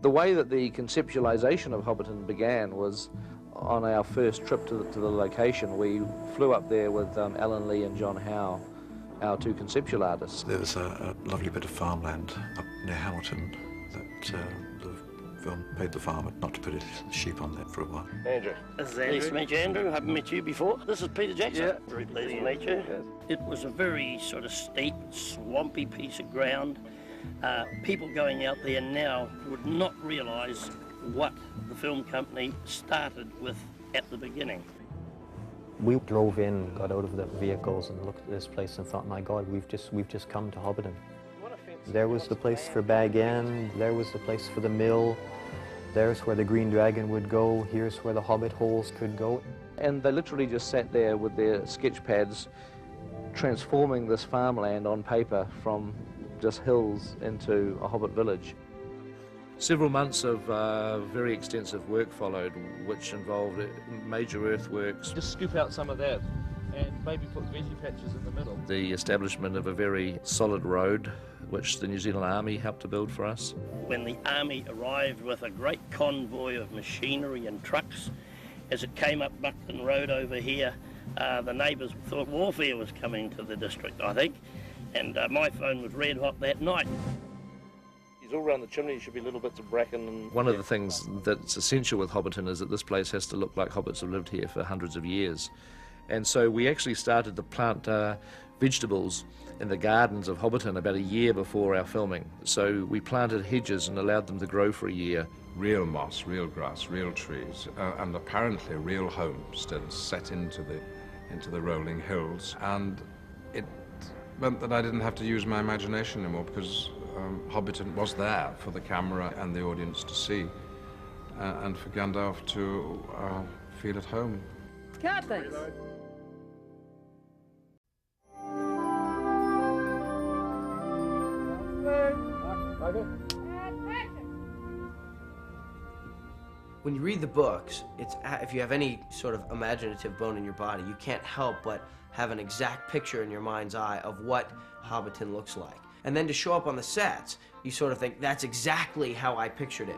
The way that the conceptualization of Hobbiton began was on our first trip to the location. We flew up there with Alan Lee and John Howe, our two conceptual artists. There was a lovely bit of farmland up near Hamilton that the film paid the farmer not to put his sheep on there for a while. Andrew. This is Andrew. Nice to meet you, Andrew. I haven't met you before. This is Peter Jackson. Yeah. Very pleased to meet you. Yes. It was a very sort of steep, swampy piece of ground. People going out there now would not realise what the film company started with at the beginning. We drove in, got out of the vehicles and looked at this place and thought, my God, we've just come to Hobbiton. There was the place for Bag End, there was the place for the mill, there's where the Green Dragon would go, here's where the Hobbit holes could go. And they literally just sat there with their sketch pads transforming this farmland on paper from just hills into a Hobbit village. Several months of very extensive work followed, which involved major earthworks. Just scoop out some of that and maybe put veggie patches in the middle. The establishment of a very solid road, which the New Zealand Army helped to build for us. When the Army arrived with a great convoy of machinery and trucks, as it came up Buckton Road over here, the neighbours thought warfare was coming to the district, I think, and my phone was red hot that night. All around the chimney should be little bits of bracken. And one of the things that's essential with Hobbiton is that this place has to look like hobbits have lived here for hundreds of years. And so we actually started to plant vegetables in the gardens of Hobbiton about a year before our filming. So we planted hedges and allowed them to grow for a year. Real moss, real grass, real trees, and apparently real homes still set into the rolling hills. And it meant that I didn't have to use my imagination anymore, because Hobbiton was there for the camera and the audience to see, and for Gandalf to feel at home. Cat things. When you read the books, if you have any sort of imaginative bone in your body, you can't help but have an exact picture in your mind's eye of what Hobbiton looks like. And then to show up on the sets, you sort of think, that's exactly how I pictured it.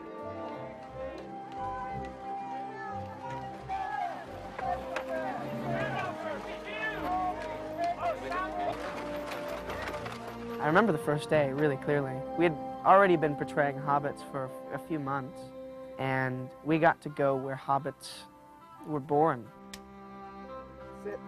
I remember the first day really clearly. We had already been portraying hobbits for a few months, and we got to go where hobbits were born. Sit.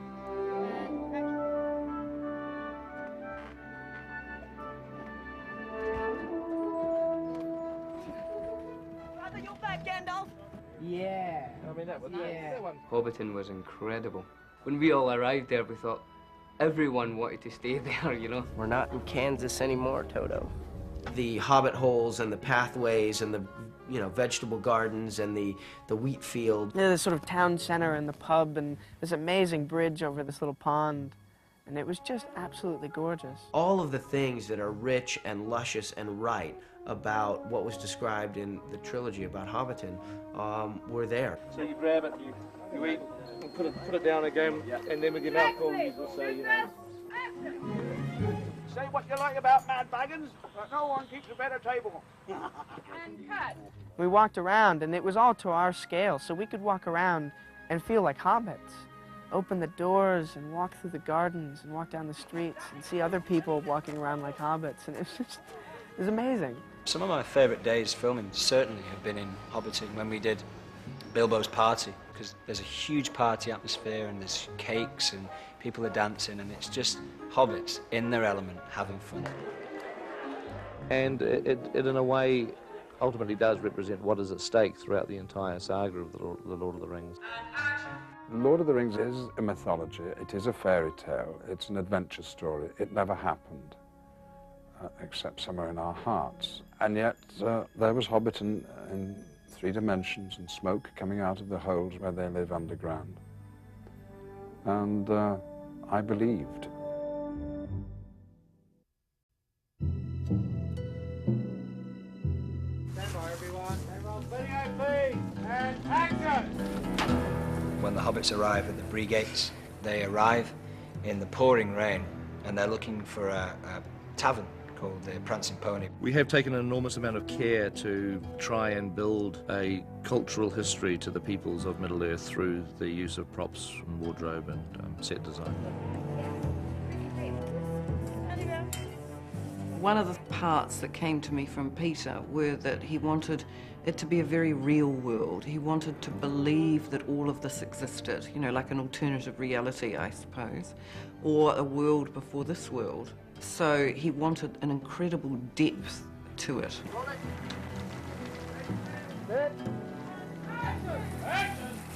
Yeah. I mean, that one. Hobbiton was incredible. When we all arrived there, we thought everyone wanted to stay there, you know. We're not in Kansas anymore, Toto. The Hobbit holes and the pathways and the, vegetable gardens and the wheat field. Yeah, this sort of town center and the pub and this amazing bridge over this little pond. And it was just absolutely gorgeous. All of the things that are rich and luscious and right about what was described in the trilogy about Hobbiton were there. So you grab it, you eat, and put it down again, and then with your mouth full, you will say, Say what you like about Mad Baggins, but no one keeps a better table. And cut. We walked around, and it was all to our scale, so we could walk around and feel like hobbits. Open the doors and walk through the gardens and walk down the streets and see other people walking around like hobbits, and it was amazing. Some of my favourite days filming certainly have been in Hobbiton when we did Bilbo's party, because there's a huge party atmosphere and there's cakes and people are dancing and it's just hobbits in their element having fun. And it in a way ultimately does represent what is at stake throughout the entire saga of the Lord of the Rings. Lord of the Rings is a mythology, it is a fairy tale, it's an adventure story. It never happened, except somewhere in our hearts. And yet there was Hobbiton in 3 dimensions and smoke coming out of the holes where they live underground. And I believed. Stand by, everyone. Everyone's video, please. And action! When the hobbits arrive at the Bree Gates, they arrive in the pouring rain and they're looking for a tavern called the Prancing Pony. We have taken an enormous amount of care to try and build a cultural history to the peoples of Middle-earth through the use of props and wardrobe and set design. One of the parts that came to me from Peter were that he wanted it to be a very real world. He wanted to believe that all of this existed, you know, like an alternative reality, I suppose, or a world before this world. So he wanted an incredible depth to it. There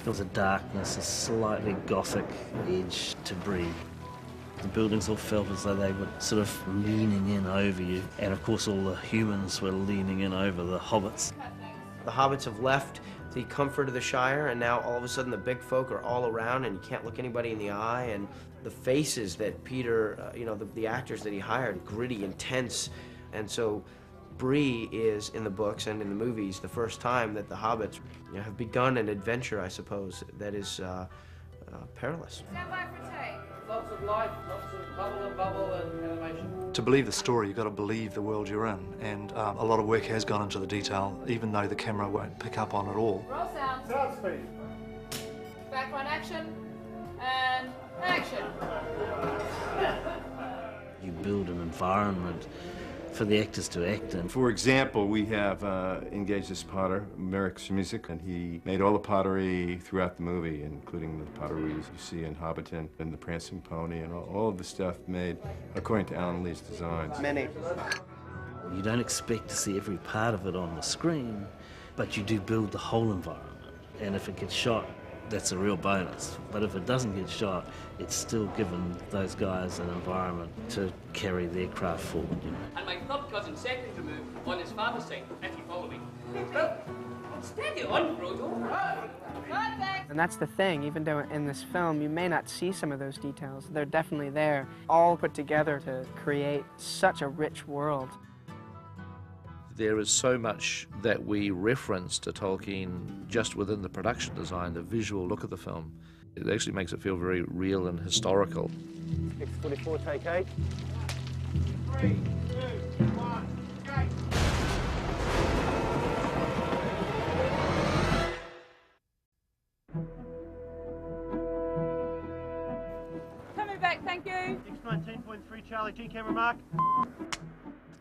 was a darkness, a slightly gothic edge to Bree. The buildings all felt as though they were sort of leaning in over you, and of course all the humans were leaning in over the hobbits. The hobbits have left the comfort of the Shire, and now all of a sudden the big folk are all around and you can't look anybody in the eye, and the faces that Peter, you know, the actors that he hired, gritty, intense, and so Bree is, in the books and in the movies, the first time that the hobbits have begun an adventure, I suppose, that is perilous. Stand by for take. Lots of light, lots of bubble and animation. To believe the story, you've got to believe the world you're in, and a lot of work has gone into the detail, even though the camera won't pick up on it all. Roll sound. Sound speed. Background action. And action. You build an environment for the actors to act in. For example, we have engaged this potter, Merrick Schmizik, and he made all the pottery throughout the movie, including the pottery you see in Hobbiton and the Prancing Pony, and all of the stuff made according to Alan Lee's designs. Many. You don't expect to see every part of it on the screen, but you do build the whole environment. And if it gets shot, that's a real bonus. But if it doesn't get shot, it's still given those guys an environment to carry their craft forward, you know. And my third cousin's second to move on his father's side, if you follow me. Steady on, Frodo. And that's the thing, even though in this film you may not see some of those details, they're definitely there, all put together to create such a rich world. There is so much that we reference to Tolkien just within the production design, the visual look of the film. It actually makes it feel very real and historical. 644, take 8. 3, 2, 1, go. Coming back, thank you. X19.3 Charlie, G camera mark.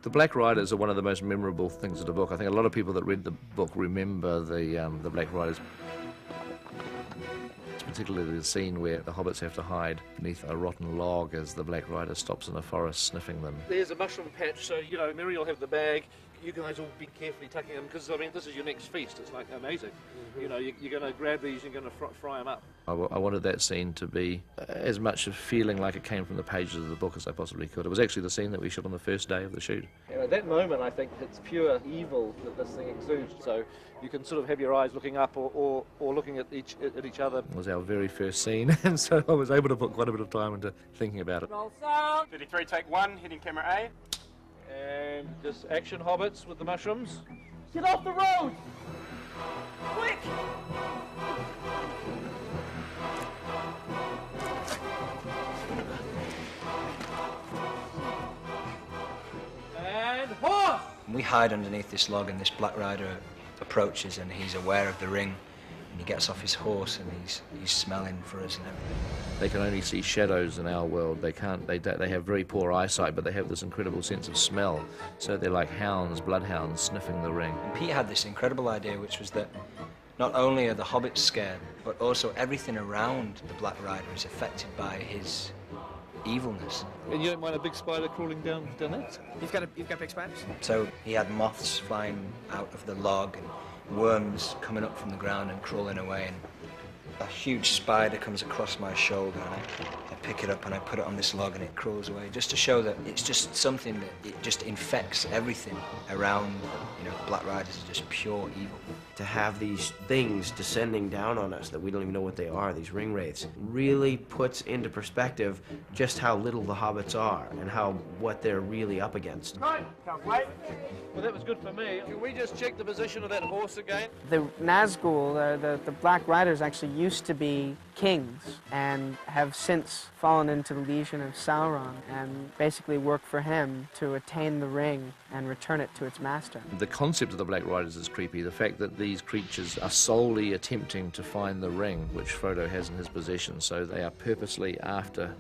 The Black Riders are one of the most memorable things of the book. I think a lot of people that read the book remember the Black Riders. Particularly the scene where the hobbits have to hide beneath a rotten log as the Black Rider stops in a forest sniffing them. There's a mushroom patch, so, you know, Mary will have the bag. You guys will be carefully tucking them, because, I mean, this is your next feast. It's, like, amazing. You know, you're going to grab these, you're going to fry them up. I wanted that scene to be as much of feeling like it came from the pages of the book as I possibly could. It was actually the scene that we shot on the first day of the shoot. You know, that moment, I think, it's pure evil that this thing exudes. So you can sort of have your eyes looking up or looking at each other. It was our very first scene, and so I was able to put quite a bit of time into thinking about it. Roll sound. 33, take 1, hitting camera A. And just action hobbits with the mushrooms. Get off the road! Quick! And horse! We hide underneath this log, and this Black Rider approaches, and he's aware of the ring, and he gets off his horse, and he's smelling for us and everything. They can only see shadows in our world. They have very poor eyesight, but they have this incredible sense of smell. So they're like hounds, bloodhounds, sniffing the ring. And Pete had this incredible idea, which was that not only are the hobbits scared, but also everything around the Black Rider is affected by his evilness. And you don't mind a big spider crawling down that? You've got big spiders? So he had moths flying out of the log and worms coming up from the ground and crawling away, and a huge spider comes across my shoulder, and I pick it up and I put it on this log and it crawls away, just to show that it's just something that it just infects everything around. You know, Black Riders are just pure evil. To have these things descending down on us that we don't even know what they are, these ring wraiths, really puts into perspective just how little the hobbits are and what they're really up against. Right, come, wait. Well, that was good for me. Can we just check the position of that horse again? The Nazgul, the Black Riders, actually used used to be kings and have since fallen into the legion of Sauron and basically work for him to attain the ring and return it to its master. The concept of the Black Riders is creepy. The fact that these creatures are solely attempting to find the ring which Frodo has in his possession, so they are purposely after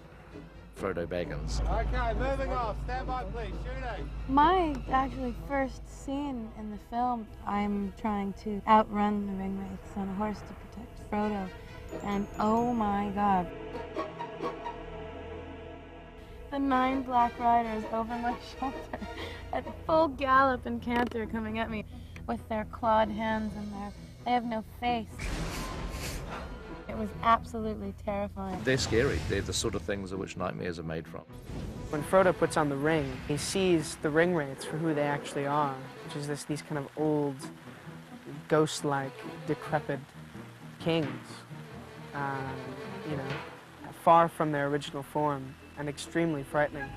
Frodo Baggins. Okay, moving off. Stand by, please. Shooting. My actually first scene in the film, I'm trying to outrun the ring wraiths on a horse to protect Frodo, and oh my God. The 9 Black Riders over my shoulder at full gallop and canter coming at me with their clawed hands and they have no face. It was absolutely terrifying. They're scary. They're the sort of things of which nightmares are made from. When Frodo puts on the ring, he sees the ring wraiths for who they actually are, which is these kind of old, ghost-like, decrepit kings, you know, far from their original form and extremely frightening.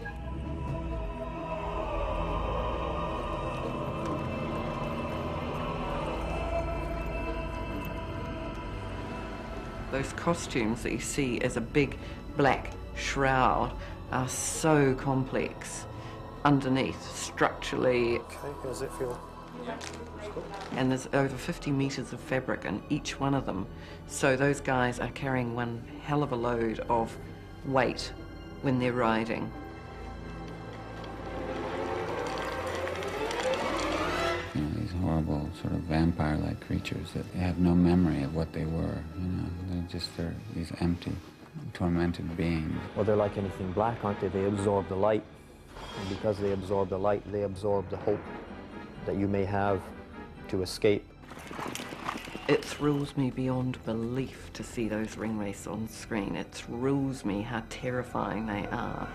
Those costumes that you see as a big black shroud are so complex underneath, structurally. Okay, how does it feel? And there's over 50 meters of fabric in each one of them. So those guys are carrying one hell of a load of weight when they're riding. You know, these horrible sort of vampire-like creatures that have no memory of what they were, you know. They're these empty, tormented beings. Well, they're like anything black, aren't they? They absorb the light. And because they absorb the light, they absorb the hope that you may have to escape. It thrills me beyond belief to see those ring wraiths on screen. It thrills me how terrifying they are.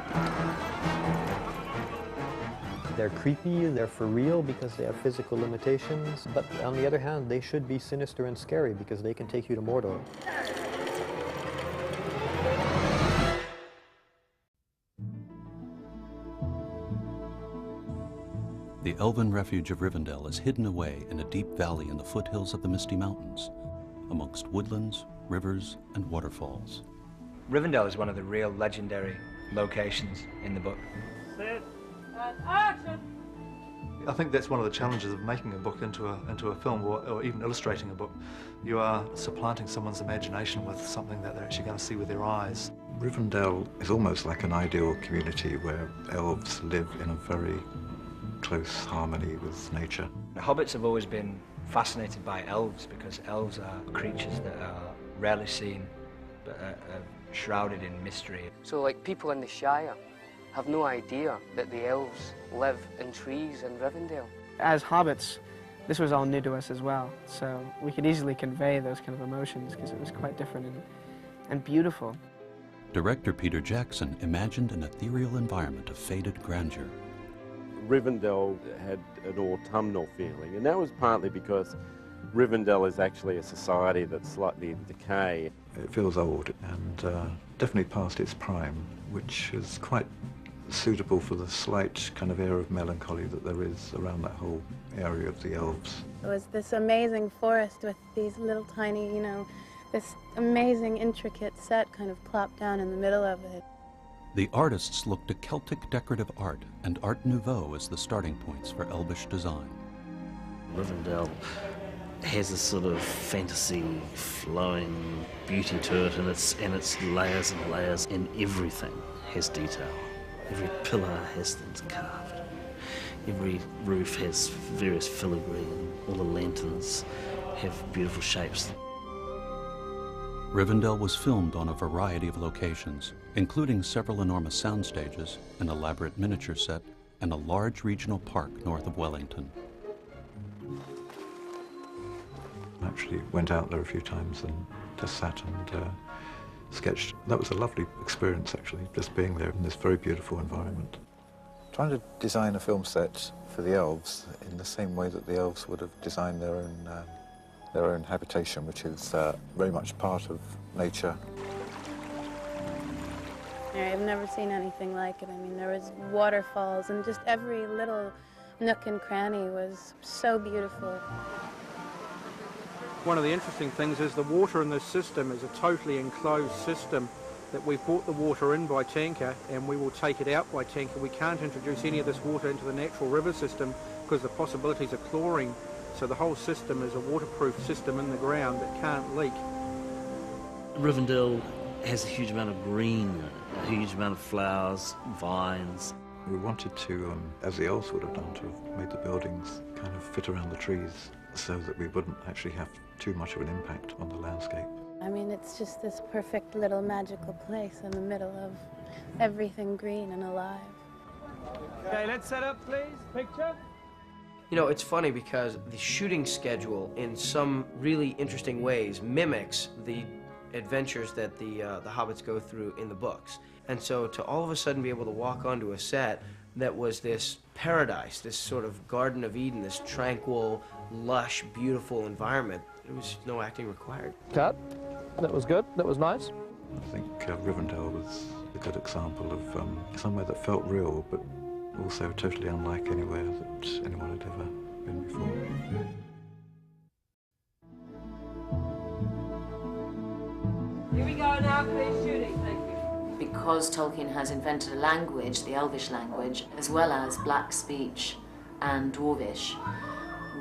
They're creepy, they're for real because they have physical limitations, but on the other hand, they should be sinister and scary because they can take you to Mordor. The elven refuge of Rivendell is hidden away in a deep valley in the foothills of the Misty Mountains, amongst woodlands, rivers, and waterfalls. Rivendell is one of the real legendary locations in the book. And action! I think that's one of the challenges of making a book into a film or even illustrating a book. You are supplanting someone's imagination with something that they're actually going to see with their eyes. Rivendell is almost like an ideal community where elves live in a very close harmony with nature. The hobbits have always been fascinated by elves because elves are creatures that are rarely seen but are shrouded in mystery. So like people in the Shire have no idea that the elves live in trees in Rivendell. As hobbits, this was all new to us as well, so we could easily convey those kind of emotions because it was quite different and beautiful. Director Peter Jackson imagined an ethereal environment of faded grandeur. Rivendell had an autumnal feeling, and that was partly because Rivendell is actually a society that's slightly in decay. It feels old and definitely past its prime, which is quite suitable for the slight kind of air of melancholy that there is around that whole area of the elves. It was this amazing forest with these little tiny, you know, this amazing intricate set kind of plopped down in the middle of it. The artists looked to Celtic decorative art and Art Nouveau as the starting points for elvish design. Rivendell has a sort of fantasy, flowing beauty to it, and it's layers and layers, and everything has detail. Every pillar has things carved. Every roof has various filigree, and all the lanterns have beautiful shapes. Rivendell was filmed on a variety of locations, including several enormous sound stages, an elaborate miniature set, and a large regional park north of Wellington. I actually went out there a few times and just sat and sketched. That was a lovely experience, actually, just being there in this very beautiful environment. Trying to design a film set for the elves in the same way that the elves would have designed their own habitation, which is very much part of nature. I've never seen anything like it. I mean, there was waterfalls, and just every little nook and cranny was so beautiful. One of the interesting things is the water in this system is a totally enclosed system that we brought the water in by tanker and we will take it out by tanker. We can't introduce any of this water into the natural river system because the possibilities of chlorine. So the whole system is a waterproof system in the ground that can't leak. Rivendell has a huge amount of green, a huge amount of flowers, vines. We wanted to, as the elves would have done, to have made the buildings kind of fit around the trees so that we wouldn't actually have too much of an impact on the landscape. I mean, it's just this perfect little magical place in the middle of everything green and alive. Okay, let's set up, please. Picture. You know, it's funny because the shooting schedule in some really interesting ways mimics the adventures that the hobbits go through in the books. And so to all of a sudden be able to walk onto a set that was this paradise, this sort of Garden of Eden, this tranquil, lush, beautiful environment, there was no acting required. Cut. That was good. That was nice. I think Rivendell was a good example of somewhere that felt real, but also totally unlike anywhere that anyone had ever been before. Here we go now, please, shooting, thank you. Because Tolkien has invented a language, the Elvish language, as well as Black speech and Dwarvish,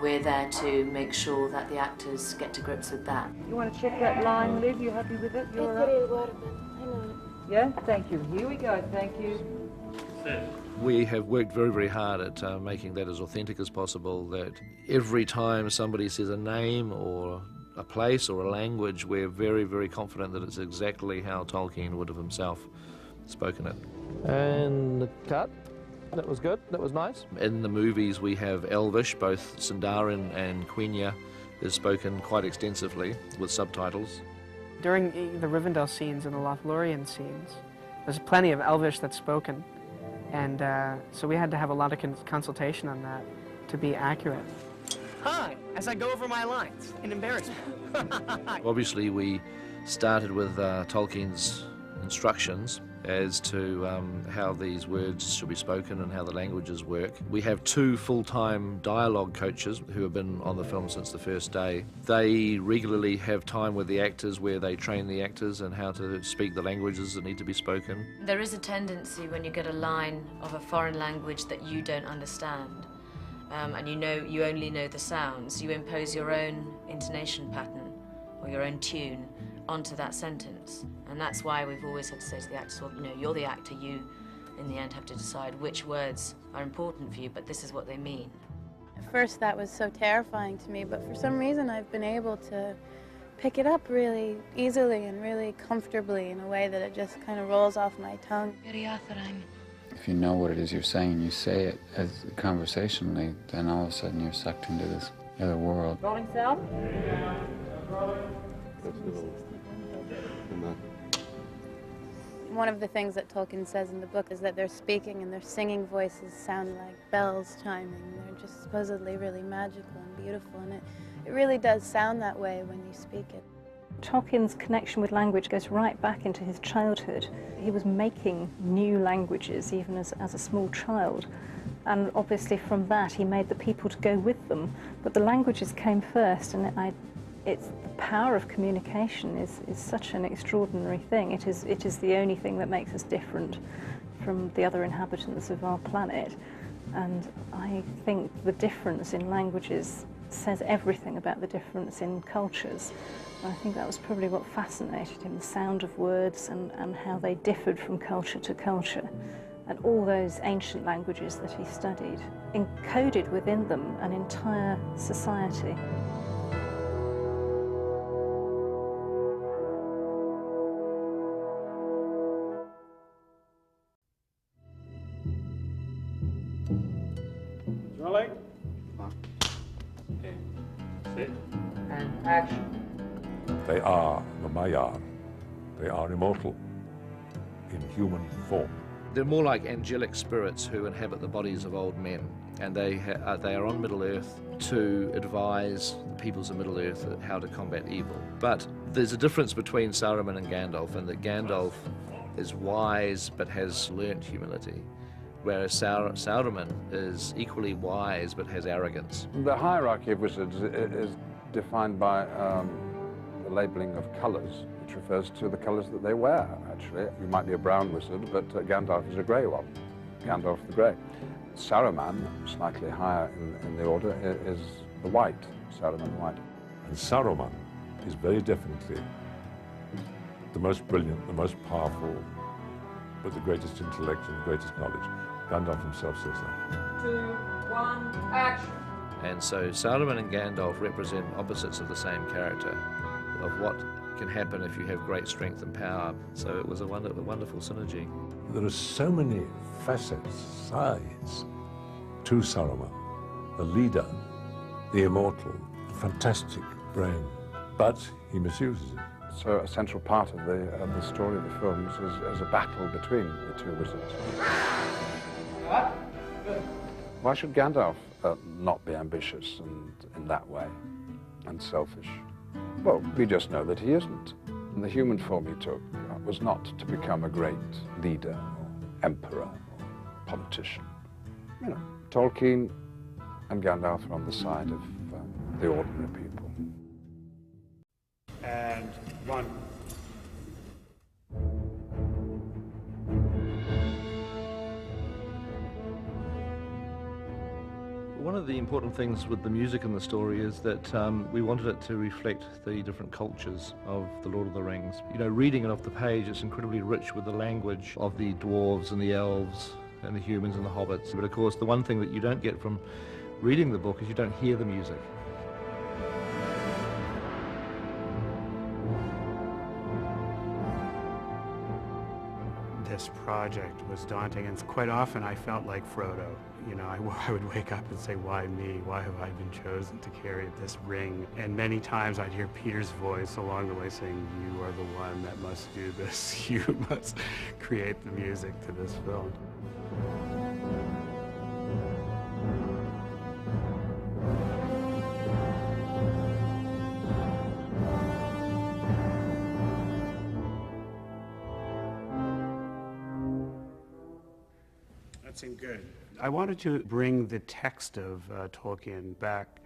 we're there to make sure that the actors get to grips with that. You want to check that line, Liv? You happy with it? You're all right? I know. Yeah, thank you. Here we go, thank you. We have worked very, very hard at making that as authentic as possible, that every time somebody says a name or a place or a language, we're very, very confident that it's exactly how Tolkien would have himself spoken it. And cut. That was good. That was nice. In the movies we have Elvish, both Sindarin and Quenya is spoken quite extensively with subtitles. During the Rivendell scenes and the Lothlorien scenes, there's plenty of Elvish that's spoken. And so we had to have a lot of consultation on that to be accurate. Hi, as I go over my lines in embarrassment. Obviously we started with Tolkien's instructions as to how these words should be spoken and how the languages work. We have 2 full-time dialogue coaches who have been on the film since the first day. They regularly have time with the actors where they train the actors and how to speak the languages that need to be spoken. There is a tendency when you get a line of a foreign language that you don't understand, and you only know the sounds, you impose your own intonation pattern or your own tune onto that sentence. And that's why we've always had to say to the actors, well, you're the actor, you in the end have to decide which words are important for you, but this is what they mean. At first that was so terrifying to me, but for some reason I've been able to pick it up really easily and really comfortably in a way that it just kind of rolls off my tongue. If you know what it is you're saying, you say it as conversationally, then all of a sudden you're sucked into this other world. Rolling sound. One of the things that Tolkien says in the book is that their speaking and their singing voices sound like bells chiming. They're just supposedly really magical and beautiful, and it really does sound that way when you speak it. Tolkien's connection with language goes right back into his childhood. He was making new languages even as a small child, and obviously from that he made the people to go with them. But the languages came first, and it's the power of communication is such an extraordinary thing. It is the only thing that makes us different from the other inhabitants of our planet. And I think the difference in languages says everything about the difference in cultures. And I think that was probably what fascinated him, the sound of words and how they differed from culture to culture. And all those ancient languages that he studied encoded within them an entire society. Rolling. Sit. And action. They are the Maiar. They are immortal in human form. They're more like angelic spirits who inhabit the bodies of old men, and they are on Middle-earth to advise the peoples of Middle-earth how to combat evil. But there's a difference between Saruman and Gandalf, in that Gandalf is wise but has learnt humility, whereas Saruman is equally wise but has arrogance. The hierarchy of wizards is defined by the labelling of colours, which refers to the colours that they wear, actually. You might be a brown wizard, but Gandalf is a grey one. Gandalf the Grey. Saruman, slightly higher in the order, is the white, Saruman white. And Saruman is very definitely the most brilliant, the most powerful, with the greatest intellect and the greatest knowledge. Gandalf himself says that. 2, 1, action. And so Saruman and Gandalf represent opposites of the same character, of what can happen if you have great strength and power. So it was a wonderful synergy. There are so many facets, sides to Saruman, the leader, the immortal, the fantastic brain, but he misuses it. So a central part of the story of the films is a battle between the two wizards. Why should Gandalf not be ambitious and in that way, and selfish? Well, we just know that he isn't. And the human form he took was not to become a great leader, or emperor, or politician. You know, Tolkien and Gandalf are on the side of the ordinary people. And 1. One of the important things with the music in the story is that we wanted it to reflect the different cultures of the Lord of the Rings. You know, reading it off the page, it's incredibly rich with the language of the dwarves and the elves and the humans and the hobbits. But of course, the one thing that you don't get from reading the book is you don't hear the music. This project was daunting, and quite often I felt like Frodo. You know, I would wake up and say, why me? Why have I been chosen to carry this ring? And many times I'd hear Peter's voice along the way saying, you are the one that must do this. You must create the music to this film. That seemed good. I wanted to bring the text of Tolkien back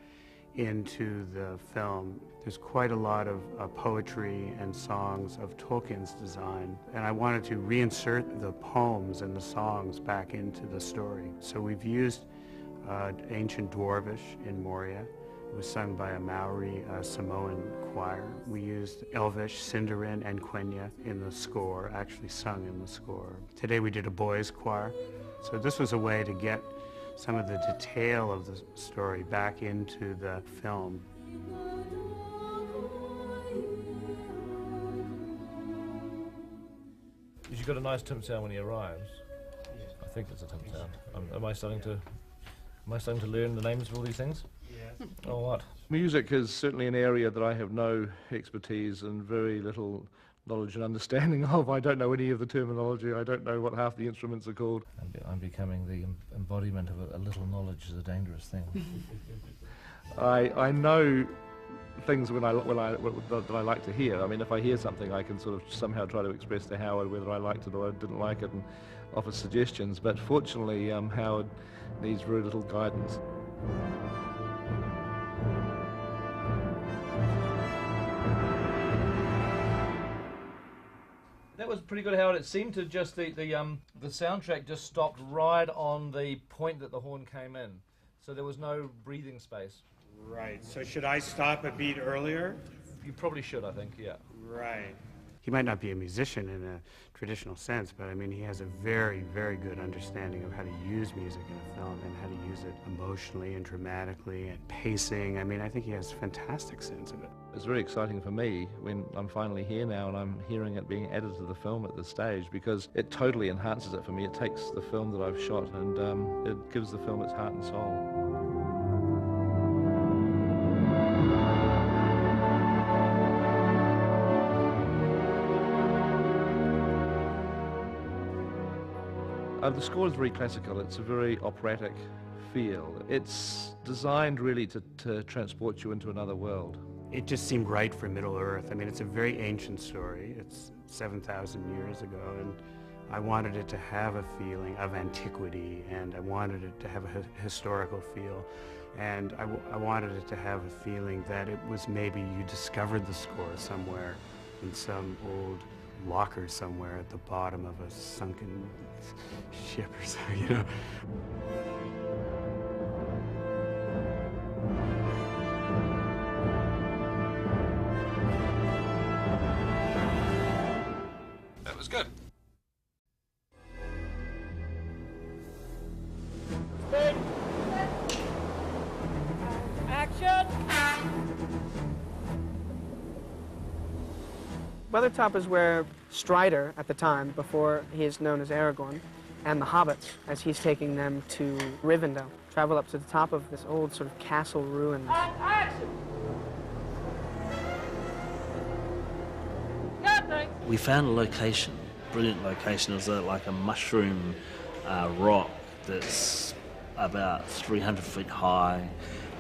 into the film. There's quite a lot of poetry and songs of Tolkien's design, and I wanted to reinsert the poems and the songs back into the story. So we've used ancient Dwarvish in Moria. It was sung by a Maori Samoan choir. We used Elvish, Sindarin, and Quenya in the score, actually sung in the score. Today we did a boys' choir. So this was a way to get some of the detail of the story back into the film. You've got a nice Tim sound when he arrives. Yeah. I think it's a Tim sound. Am I starting to learn the names of all these things? Yeah. Or what? Music is certainly an area that I have no expertise and very little knowledge and understanding of. I don't know any of the terminology. I don't know what half the instruments are called. I'm becoming the embodiment of a little knowledge is a dangerous thing. I know things that I like to hear. I mean, if I hear something, I can sort of somehow try to express to Howard whether I liked it or I didn't like it and offer suggestions. But fortunately, Howard needs very little guidance. That was pretty good, Howard. It seemed to just the soundtrack just stopped right on the point that the horn came in, so there was no breathing space. Right. So should I stop a beat earlier? You probably should, I think. Yeah. Right. He might not be a musician in a traditional sense, but I mean, he has a very, very good understanding of how to use music in a film and how to use it emotionally and dramatically and pacing. I mean, I think he has a fantastic sense of it. It's very exciting for me when I'm finally here now and I'm hearing it being added to the film at this stage, because it totally enhances it for me. It takes the film that I've shot and it gives the film its heart and soul. The score is very classical. It's a very operatic feel. It's designed really to transport you into another world. It just seemed right for Middle-earth. I mean, it's a very ancient story. It's 7,000 years ago, and I wanted it to have a feeling of antiquity, and I wanted it to have a historical feel. And I wanted it to have a feeling that it was maybe you discovered the score somewhere in some old locker somewhere at the bottom of a sunken ship or something, you know. That was good. Action! Weathertop is where Strider, at the time, before he is known as Aragorn, and the hobbits, as he's taking them to Rivendell, travel up to the top of this old sort of castle ruin. Action! We found a location, brilliant location. It was like a mushroom rock that's about 300 feet high,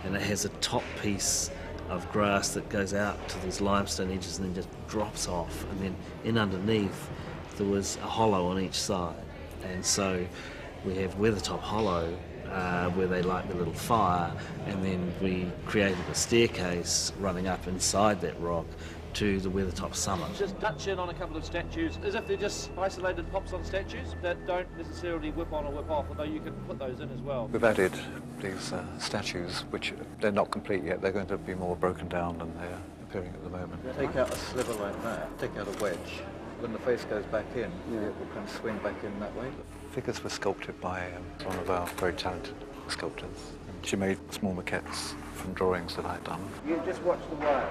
and it has a top piece of grass that goes out to these limestone edges and then just drops off, and then in underneath there was a hollow on each side, and so we have Weathertop Hollow where they light the little fire, and then we created a staircase running up inside that rock to the Weathertop summit. Just touch in on a couple of statues as if they're just isolated pops on statues that don't necessarily whip on or whip off, although you can put those in as well. We've added these statues, which they're not complete yet. They're going to be more broken down than they're appearing at the moment. Take out a sliver like that, take out a wedge. When the face goes back in, it will kind of swing back in that way. The figures were sculpted by one of our very talented sculptors. And she made small maquettes from drawings that I'd done. You just watch the wire.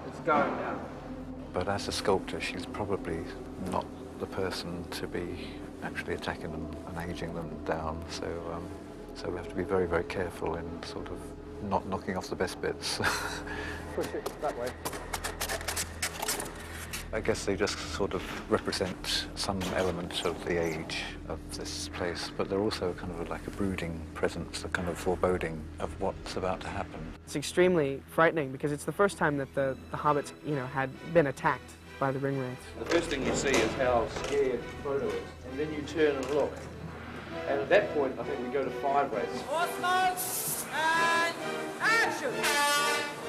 It's going now. But as a sculptor, she's probably not the person to be actually attacking them and aging them down. So we have to be very, very careful in sort of not knocking off the best bits. Push it that way. I guess they just sort of represent some element of the age of this place, but they're also kind of like a brooding presence, a kind of foreboding of what's about to happen. It's extremely frightening because it's the first time that the hobbits, you know, had been attacked by the ringwraiths. The first thing you see is how scared Frodo is, and then you turn and look. And at that point, I think we go to 5 wraiths. Horse and action!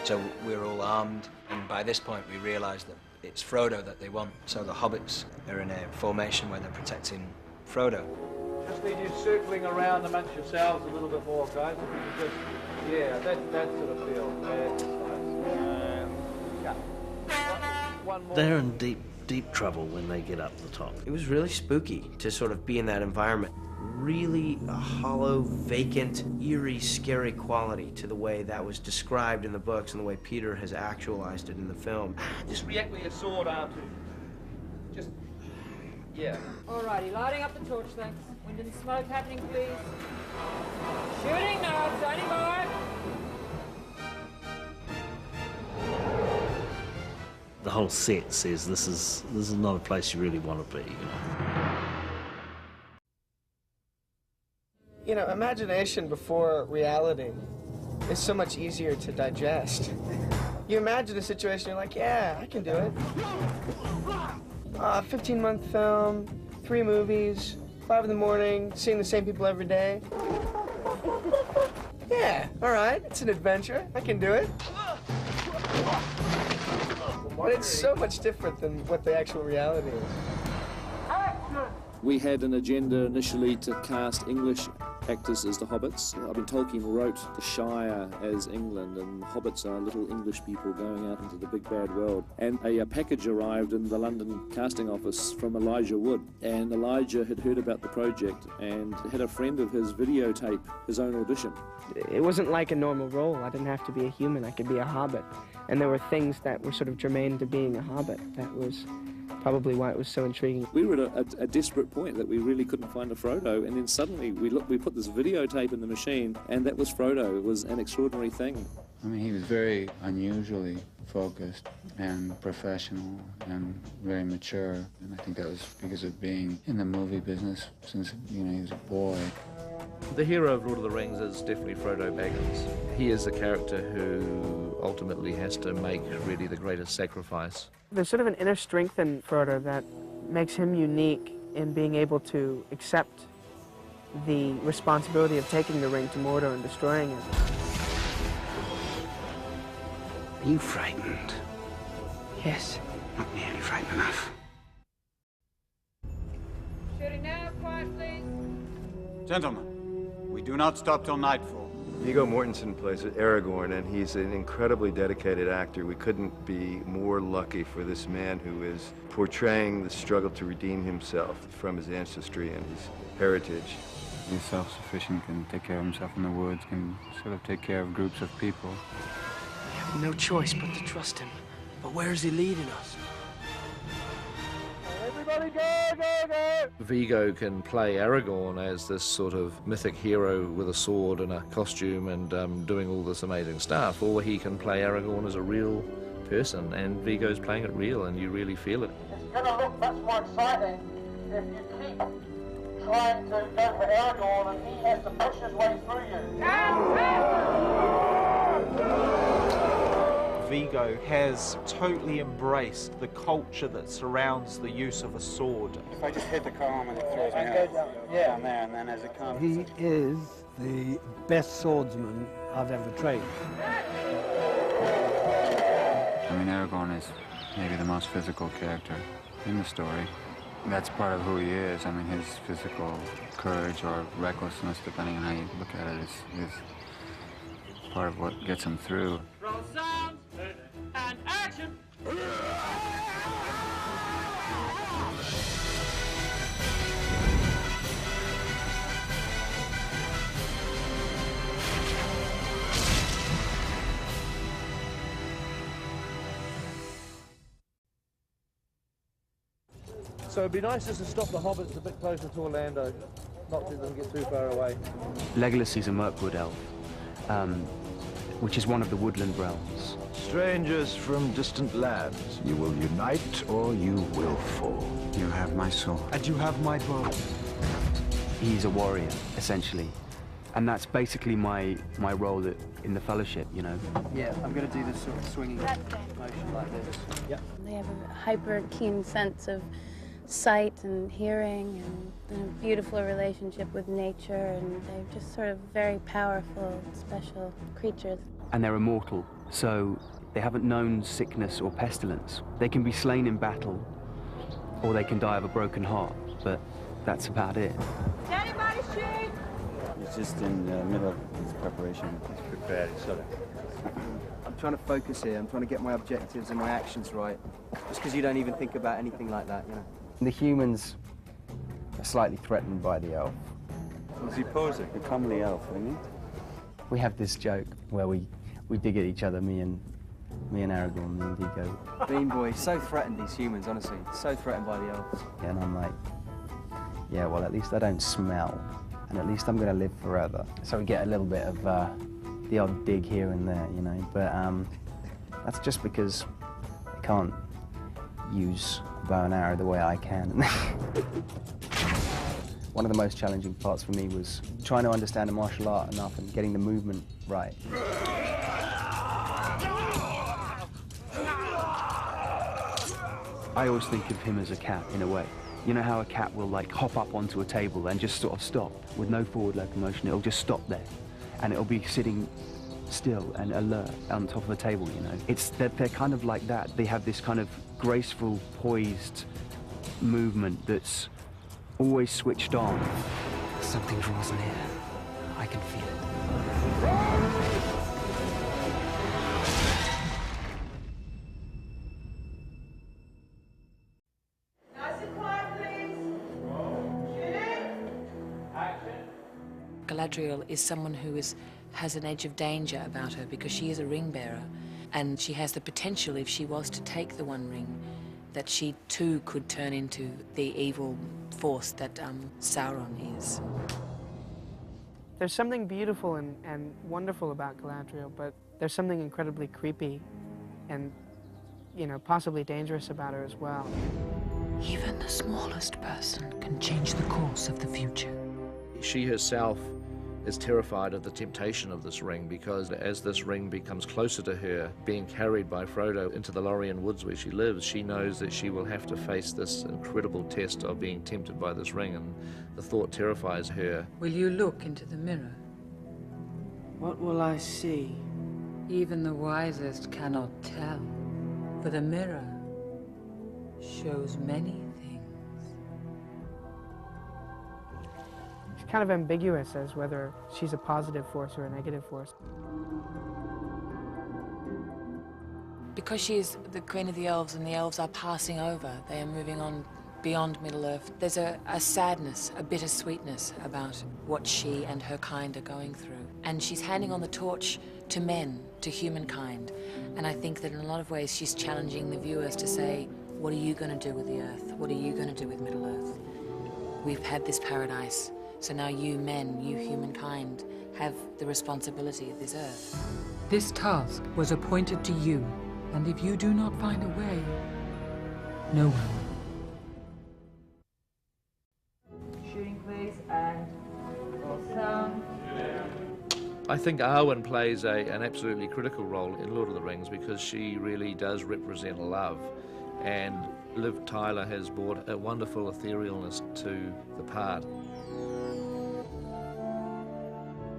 So we're all armed, and by this point we realise that it's Frodo that they want. So the hobbits are in a formation where they're protecting Frodo. Just need you circling around amongst yourselves a little bit more, guys. If you could just, yeah, that sort of feel. That's nice. One more. They're in deep trouble when they get up the top. It was really spooky to sort of be in that environment. Really a hollow, vacant, eerie, scary quality to the way that was described in the books and the way Peter has actualized it in the film. Just react with your sword, R2. Just, yeah. Alrighty, lighting up the torch, thanks. Wind and smoke happening, please. Shooting now, standing by. The whole set says this is not a place you really want to be, you know. You know, imagination before reality is so much easier to digest. You imagine a situation, you're like, yeah, I can do it. 15-month film, 3 movies, 5 in the morning, seeing the same people every day. Yeah, all right, it's an adventure. I can do it. But it's so much different than what the actual reality is. We had an agenda initially to cast English actors as the hobbits. I mean, Tolkien wrote the Shire as England, and hobbits are little English people going out into the big bad world. And a package arrived in the London casting office from Elijah Wood, and Elijah had heard about the project and had a friend of his videotape his own audition. It wasn't like a normal role. I didn't have to be a human. I could be a hobbit. And there were things that were sort of germane to being a hobbit. That was probably why it was so intriguing. We were at a desperate point that we really couldn't find a Frodo, and then suddenly we put this videotape in the machine, and that was Frodo. It was an extraordinary thing. I mean, he was very unusually focused and professional and very mature, and I think that was because of being in the movie business since, you know, he was a boy. The hero of Lord of the Rings is definitely Frodo Baggins. He is a character who ultimately has to make really the greatest sacrifice. There's sort of an inner strength in Frodo that makes him unique in being able to accept the responsibility of taking the ring to Mordor and destroying it. Are you frightened? Yes. Not nearly frightened enough. Shooting now, quiet please. Gentlemen, we do not stop till nightfall. Viggo Mortensen plays Aragorn, and he's an incredibly dedicated actor. We couldn't be more lucky for this man who is portraying the struggle to redeem himself from his ancestry and his heritage. He's self-sufficient, can take care of himself in the woods, can sort of take care of groups of people. We have no choice but to trust him. But where is he leading us? Everybody go, go, go! Viggo can play Aragorn as this sort of mythic hero with a sword and a costume and doing all this amazing stuff, or he can play Aragorn as a real person, and Viggo's playing it real and you really feel it. It's going to look much more exciting if you keep trying to go for Aragorn and he has to push his way through you. Viggo has totally embraced the culture that surrounds the use of a sword. If I just hit the column and it throws me out, down there, and then as it comes... He is the best swordsman I've ever trained. I mean, Aragorn is maybe the most physical character in the story. That's part of who he is. I mean, his physical courage or recklessness, depending on how you look at it, is part of what gets him through. Roll sound and action! So it'd be nice just to stop the hobbits a bit closer to Orlando, not let them get too far away. Legolas is a Mirkwood elf, which is one of the woodland realms. Strangers from distant lands, you will unite or you will fall. You have my sword. And you have my bow. He's a warrior, essentially. And that's basically my role in the Fellowship, you know. Yeah, I'm going to do this sort of swinging motion like this. Yep. They have a hyper keen sense of sight and hearing and a beautiful relationship with nature, and they're just sort of very powerful, special creatures. And they're immortal, so they haven't known sickness or pestilence. They can be slain in battle, or they can die of a broken heart, but that's about it. Anybody shoot? He's just in the middle of his preparation. He's prepared, so I'm trying to focus here. I'm trying to get my objectives and my actions right. Just because you don't even think about anything like that, you know. The humans are slightly threatened by the elf. Was he posing? A comely elf, isn't he? We have this joke where we dig at each other, me and Aragorn, me and Viggo. Bean Boy, so threatened, these humans, honestly. So threatened by the elves. Yeah, and I'm like, yeah, well, at least I don't smell, and at least I'm going to live forever. So we get a little bit of the odd dig here and there, you know, but that's just because I can't use a bow and arrow the way I can. One of the most challenging parts for me was trying to understand a martial art enough and getting the movement right. I always think of him as a cat, in a way. You know how a cat will, like, hop up onto a table and just sort of stop with no forward locomotion? It'll just stop there, and it'll be sitting still and alert on top of a table, you know. They're kind of like that. They have this kind of graceful, poised movement that's always switched on. Something draws near. I can feel it. Nice and quiet, please. Shooting. Action. Galadriel is someone who has an edge of danger about her because she is a ring bearer, and she has the potential, if she was to take the One Ring, that she too could turn into the evil force that Sauron is. There's something beautiful and wonderful about Galadriel, but there's something incredibly creepy and, you know, possibly dangerous about her as well. Even the smallest person can change the course of the future. She herself is terrified of the temptation of this ring, because as this ring becomes closer to her, being carried by Frodo into the Lorien woods where she lives, she knows that she will have to face this incredible test of being tempted by this ring, and the thought terrifies her. Will you look into the mirror? What will I see? Even the wisest cannot tell, for the mirror shows many things. It's kind of ambiguous as whether she's a positive force or a negative force. Because she's the queen of the elves and the elves are passing over, they are moving on beyond Middle-earth, there's a sadness, a bittersweetness about what she and her kind are going through. And she's handing on the torch to men, to humankind. And I think that in a lot of ways she's challenging the viewers to say, what are you going to do with the earth? What are you going to do with Middle-earth? We've had this paradise, so now you men, you humankind, have the responsibility of this earth. This task was appointed to you, and if you do not find a way, no one will. Shooting, please, and roll sound. I think Arwen plays an absolutely critical role in Lord of the Rings because she really does represent love, and Liv Tyler has brought a wonderful etherealness to the part.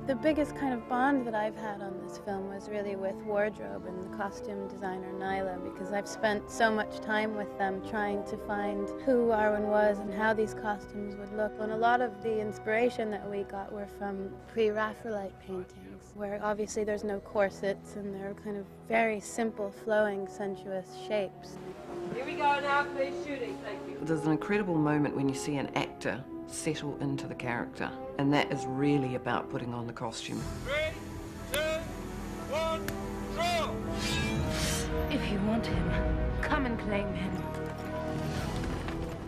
The biggest kind of bond that I've had on this film was really with wardrobe and the costume designer Nyla, because I've spent so much time with them trying to find who Arwen was and how these costumes would look. And a lot of the inspiration that we got were from pre-Raphaelite paintings, where obviously there's no corsets and they're kind of very simple, flowing, sensuous shapes. Here we go now, please, shooting, thank you. There's an incredible moment when you see an actor settle into the character, and that is really about putting on the costume. 3, 2, 1, draw! If you want him, come and claim him.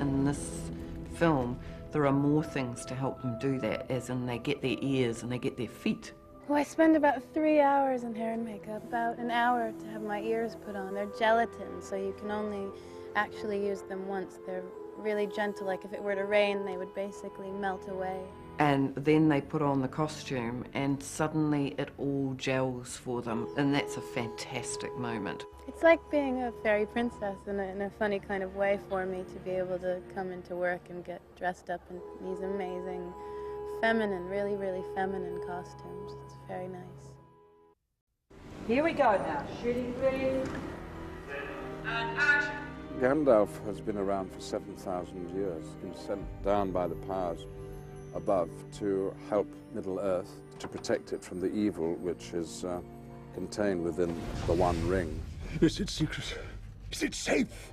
In this film, there are more things to help them do that, as in they get their ears and they get their feet. Well, I spend about 3 hours in hair and makeup, about an hour to have my ears put on. They're gelatin, so you can only actually use them once. They're really gentle, like if it were to rain, they would basically melt away. And then they put on the costume and suddenly it all gels for them, and that's a fantastic moment. It's like being a fairy princess in a funny kind of way for me to be able to come into work and get dressed up in these amazing, feminine, really, really feminine costumes. It's very nice. Here we go now. Shooting, please. And action. Gandalf has been around for 7,000 years. He's been sent down by the powers above to help Middle-earth, to protect it from the evil which is contained within the One Ring. Is it secret? Is it safe?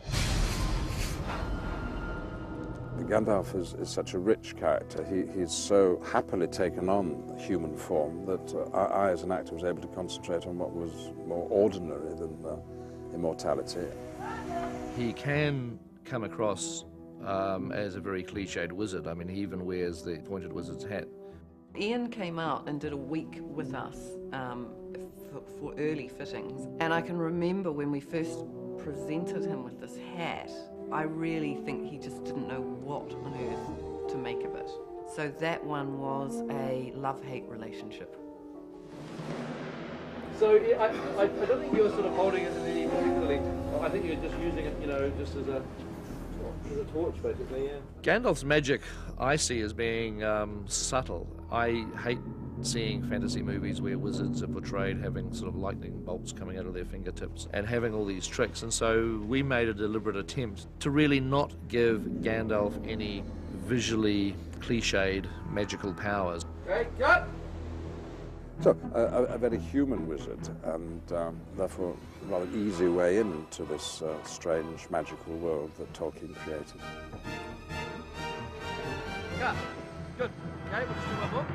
Gandalf is such a rich character. He's so happily taken on human form that I, as an actor, was able to concentrate on what was more ordinary than immortality. He can come across as a very cliched wizard. I mean, he even wears the pointed wizard's hat. Ian came out and did a week with us for early fittings, and I can remember when we first presented him with this hat, I really think he just didn't know what on earth to make of it. So that one was a love-hate relationship. So I don't think you're sort of holding it in any particularly. I think you're just using it, you know, just as a torch, basically. Yeah. Gandalf's magic I see as being subtle. I hate seeing fantasy movies where wizards are portrayed having sort of lightning bolts coming out of their fingertips and having all these tricks. And so we made a deliberate attempt to really not give Gandalf any visually cliched magical powers. Okay, cut! So, a very human wizard, and therefore a rather easy way into this strange, magical world that Tolkien created. Cut! Good. Okay, we'll just do one more.